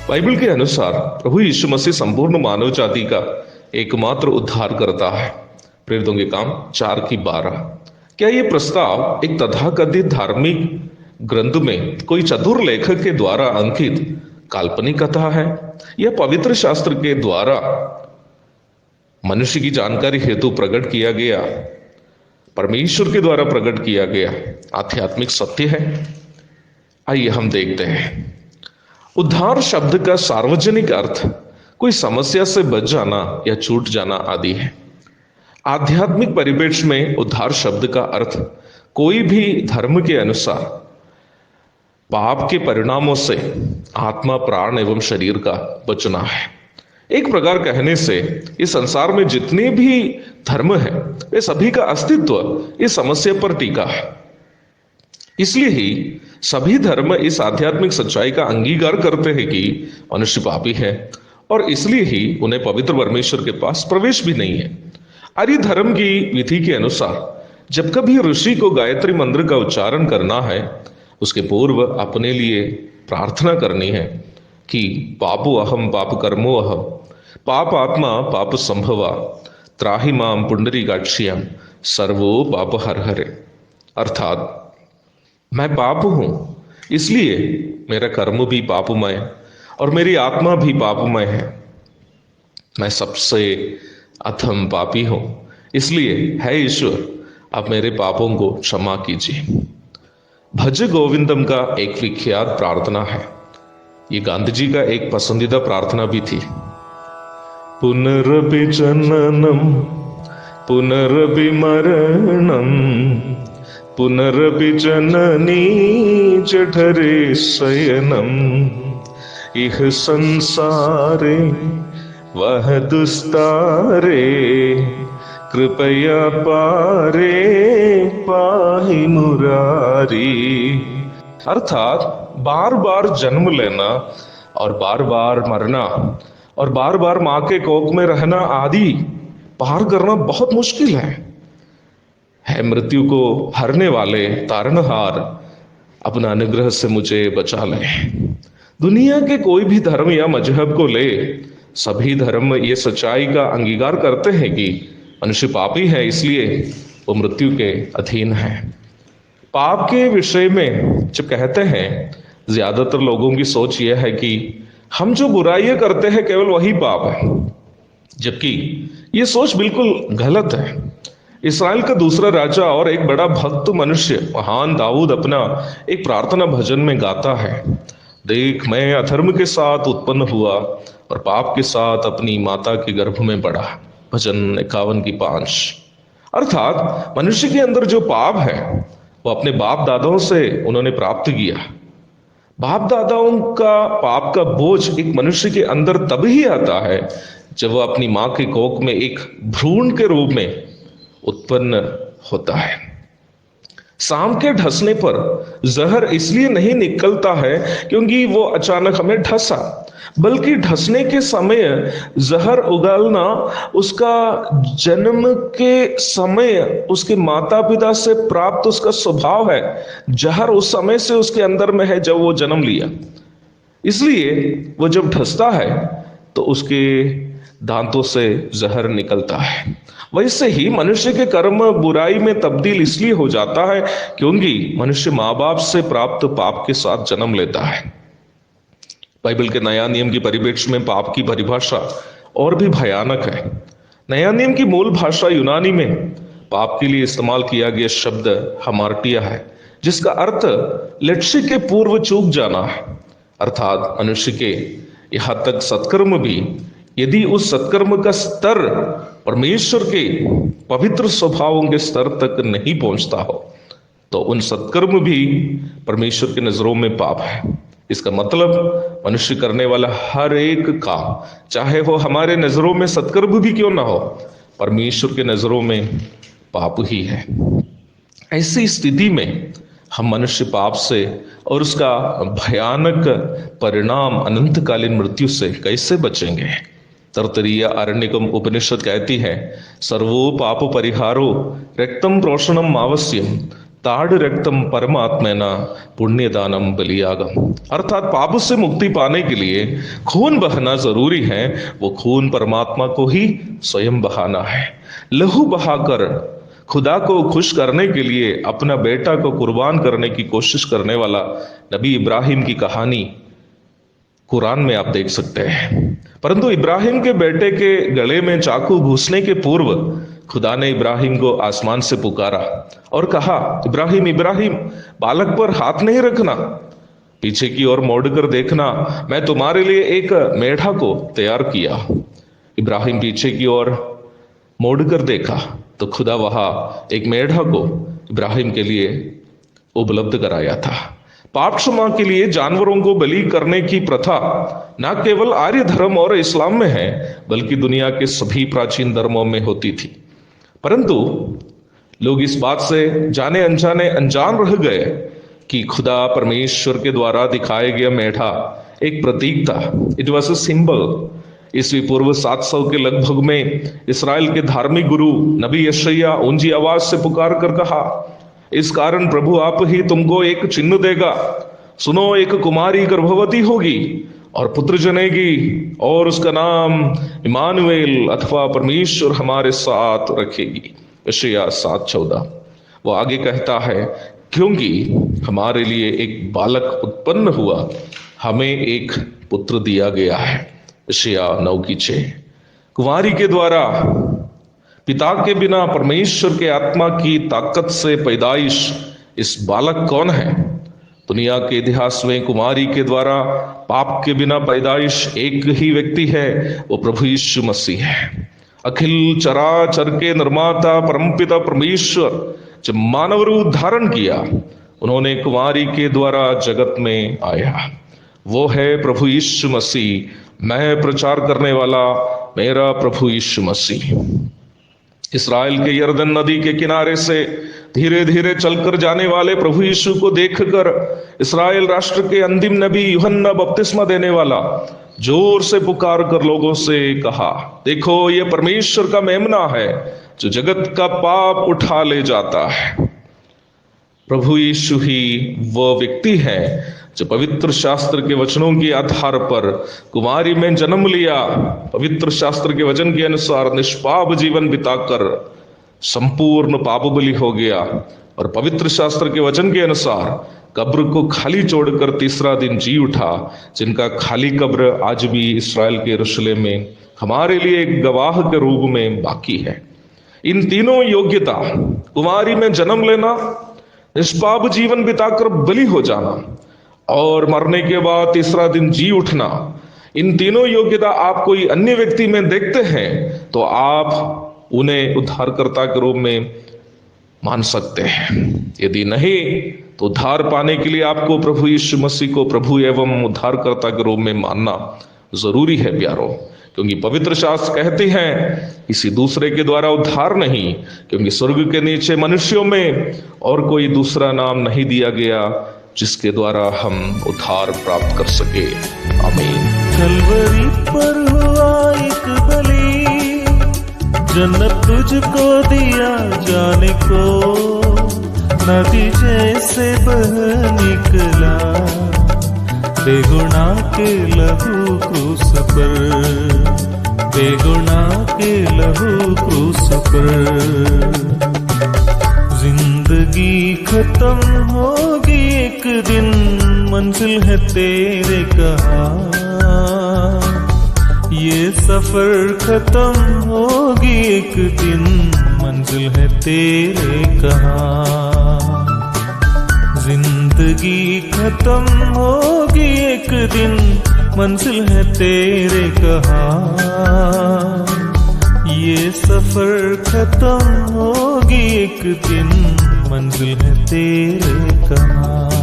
Bible के अनुसार प्रभु यीशु मसीह संपूर्ण मानव जाति का एकमात्र उद्धार करता है। प्रेरितों के काम 4:12। क्या यह प्रस्ताव एक तथाकथित धार्मिक ग्रंथ में कोई चतुर लेखक के द्वारा अंकित काल्पनिक कथा है, यह पवित्र शास्त्र के द्वारा मनुष्य की जानकारी हेतु प्रकट किया गया, परमेश्वर के द्वारा प्रकट किया गया आध्यात्मिक सत्य है? आइए हम देखते हैं। उद्धार शब्द का सार्वजनिक अर्थ कोई समस्या से बच जाना या छूट जाना आदि है। आध्यात्मिक परिप्रेक्ष्य में उद्धार शब्द का अर्थ कोई भी धर्म के अनुसार पाप के परिणामों से आत्मा, प्राण एवं शरीर का बचना है। एक प्रकार कहने से इस संसार में जितने भी धर्म हैं वे सभी का अस्तित्व इस समस्या पर टिका है। इसलिए ही सभी धर्म इस आध्यात्मिक सच्चाई का अंगीकार करते हैं कि मनुष्य पापी है और इसलिए ही उन्हें पवित्र परमेश्वर के पास प्रवेश भी नहीं है। आर्य धर्म की विधि के अनुसार जब कभी ऋषि को गायत्री मंत्र का उच्चारण करना है, उसके पूर्व अपने लिए प्रार्थना करनी है कि पापो अहम पाप कर्मो अहम पाप आत्मा पाप संभवा त्राहि माम पुंडरीकाक्ष्यम सर्वो पाप हर हरे। अर्थात मैं पाप हूं, इसलिए मेरा कर्म भी पापमय और मेरी आत्मा भी पापमय है। मैं सबसे अधम पापी हूं, इसलिए है ईश्वर आप मेरे पापों को क्षमा कीजिए। भज गोविंदम का एक विख्यात प्रार्थना है। ये गांधी जी का एक पसंदीदा प्रार्थना भी थी। पुनरपि जननम पुनरपि मरणम पुनरपि जननी जठरे शयनम इह संसारे वह दुस्तारे कृपया पारे पाहि मुरारी। अर्थात बार बार जन्म लेना और बार बार मरना और बार बार मां के कोख में रहना आदि पार करना बहुत मुश्किल है। मृत्यु को हरने वाले तारणहार, अपना अनुग्रह से मुझे बचा ले। दुनिया के कोई भी धर्म या मजहब को ले, सभी धर्म ये सच्चाई का अंगीकार करते हैं कि मनुष्य पापी है, इसलिए वो मृत्यु के अधीन है। पाप के विषय में जब कहते हैं, ज्यादातर लोगों की सोच यह है कि हम जो बुराइयां करते हैं केवल वही पाप है, जबकि ये सोच बिल्कुल गलत है। इस्राएल का दूसरा राजा और एक बड़ा भक्त मनुष्य महान दाऊद अपना एक प्रार्थना भजन में गाता है, देख मैं अधर्म के साथ उत्पन्न हुआ और पाप के साथ अपनी माता के गर्भ में बढ़ा। भजन 51:5। अर्थात मनुष्य के अंदर जो पाप है वो अपने बाप दादाओं से उन्होंने प्राप्त किया। बाप दादाओं का पाप का बोझ एक मनुष्य के अंदर तभी आता है जब वह अपनी मां के कोख में एक भ्रूण के रूप में उत्पन्न होता है। शाम के ढसने पर जहर इसलिए नहीं निकलता है क्योंकि वो अचानक हमें ढसा, बल्कि ढसने के समय जहर उगलना उसका जन्म के समय उसके माता पिता से प्राप्त उसका स्वभाव है। जहर उस समय से उसके अंदर में है जब वो जन्म लिया, इसलिए वो जब ढसता है तो उसके दांतों से जहर निकलता है। वैसे ही मनुष्य के कर्म बुराई में तब्दील इसलिए हो जाता है क्योंकि मनुष्य माँ बाप से प्राप्त पाप के साथ जन्म लेता है। बाइबल के नया नियम की परिप्रेक्ष्य में पाप की परिभाषा और भी भयानक है। नया नियम की मूल भाषा यूनानी में पाप के लिए इस्तेमाल किया गया शब्द हमार्टिया है, जिसका अर्थ लक्ष्य के पूर्व चूक जाना है। अर्थात मनुष्य के यहां तक सत्कर्म भी यदि उस सत्कर्म का स्तर परमेश्वर के पवित्र स्वभावों के स्तर तक नहीं पहुंचता हो तो उन सत्कर्म भी परमेश्वर की नजरों में पाप है। इसका मतलब मनुष्य करने वाला हर एक काम, चाहे वो हमारे नजरों में सत्कर्म भी क्यों ना हो, परमेश्वर के नजरों में पाप ही है। ऐसी स्थिति में हम मनुष्य पाप से और उसका भयानक परिणाम अनंतकालीन मृत्यु से कैसे बचेंगे? तर्तरीय आरण्यकम उपनिषद कहती है, सर्वो पाप परिहारो रक्तम प्रोषणम आवश्यम ताड़ रक्तम परमात्मेना पुण्यदानम बलियागम। अर्थात पाप से मुक्ति पाने के लिए खून बहाना जरूरी है, वो खून परमात्मा को ही स्वयं बहाना है। लहू बहाकर खुदा को खुश करने के लिए अपना बेटा को कुर्बान करने की कोशिश करने वाला नबी इब्राहिम की कहानी कुरान में आप देख सकते हैं। परंतु इब्राहिम के बेटे के गले में चाकू घुसने के पूर्व खुदा ने इब्राहिम को आसमान से पुकारा और कहा, इब्राहिम इब्राहिम, बालक पर हाथ नहीं रखना, पीछे की ओर मोड़कर देखना, मैं तुम्हारे लिए एक मेढ़ा को तैयार किया। इब्राहिम पीछे की ओर मोड़कर देखा तो खुदा वहां एक मेढ़ा को इब्राहिम के लिए उपलब्ध कराया था। पाप क्षमा के लिए जानवरों को बलि करने की प्रथा न केवल आर्य धर्म और इस्लाम में है, बल्कि दुनिया के सभी प्राचीन धर्मों में होती थी। परंतु लोग इस बात से जाने अनजाने अनजान रह गए कि खुदा परमेश्वर के द्वारा दिखाया गया मेढ़ा एक प्रतीक था। It was a symbol. ईस्वी पूर्व 700 के लगभग में इस्राएल के धार्मिक गुरु नबी यशायाह ऊंची आवाज से पुकार कर कहा, इस कारण प्रभु आप ही तुमको एक चिन्ह देगा, सुनो, एक कुमारी गर्भवती होगी और पुत्र जनेगी और उसका नाम इमानुएल अथवा परमेश्वर हमारे साथ रखेगी। यशायाह 7:14। वो आगे कहता है, क्योंकि हमारे लिए एक बालक उत्पन्न हुआ, हमें एक पुत्र दिया गया है। यशायाह 9:6। कुंवारी के द्वारा पिता के बिना परमेश्वर के आत्मा की ताकत से पैदाइश, इस बालक कौन है? दुनिया के इतिहास में कुमारी के द्वारा पाप के बिना पैदाइश एक ही व्यक्ति है, वो प्रभु यीशु मसीह है। अखिल चराचर के निर्माता परमपिता परमेश्वर जब मानव रूप धारण किया, उन्होंने कुमारी के द्वारा जगत में आया। वो है प्रभु यीशु मसीह, मैं प्रचार करने वाला मेरा प्रभु यीशु मसीह। इस्राएल के यरदन नदी के किनारे से धीरे धीरे चलकर जाने वाले प्रभु यीशु को देखकर इस्राएल राष्ट्र के अंतिम नबी यूहन्ना बपतिस्मा देने वाला जोर से पुकार कर लोगों से कहा, देखो ये परमेश्वर का मेमना है जो जगत का पाप उठा ले जाता है। प्रभु यीशु ही वह व्यक्ति है जो पवित्र शास्त्र के वचनों के आधार पर कुमारी में जन्म लिया, पवित्र शास्त्र के वचन के अनुसार निष्पाप जीवन बिताकर संपूर्ण पाप बलि हो गया और पवित्र शास्त्र के वचन के अनुसार कब्र को खाली छोड़कर तीसरा दिन जी उठा, जिनका खाली कब्र आज भी इस्राएल के यरूशलेम में हमारे लिए एक गवाह के रूप में बाकी है। इन तीनों योग्यता, कुमारी में जन्म लेना, निष्पाप जीवन बिताकर बलि हो जाना और मरने के बाद तीसरा दिन जी उठना, इन तीनों योग्यता आप कोई अन्य व्यक्ति में देखते हैं तो आप उन्हें उद्धारकर्ता के रूप में मान सकते हैं। यदि नहीं तो उद्धार पाने के लिए आपको प्रभु यीशु मसीह को प्रभु एवं उद्धारकर्ता के रूप में मानना जरूरी है प्यारो, क्योंकि पवित्र शास्त्र कहते हैं किसी दूसरे के द्वारा उद्धार नहीं, क्योंकि स्वर्ग के नीचे मनुष्यों में और कोई दूसरा नाम नहीं दिया गया जिसके द्वारा हम उद्धार प्राप्त कर सके। आमीन। कलवरी पर हुआ एक बलि, जन्नत तुझको दिया जाने को, नदी जैसे बह निकला बेगुनाह के लहू क्रूस पर, बेगुनाह के लहू क्रूस पर। जिंदगी खत्म होगी एक दिन, मंजिल है तेरे कहाँ, ये सफर खत्म होगी एक दिन, मंजिल है तेरे कहाँ। जिंदगी खत्म होगी एक दिन, मंजिल है तेरे कहाँ, ये सफर खत्म होगी एक दिन, मंजिल है तेरे कहाँ।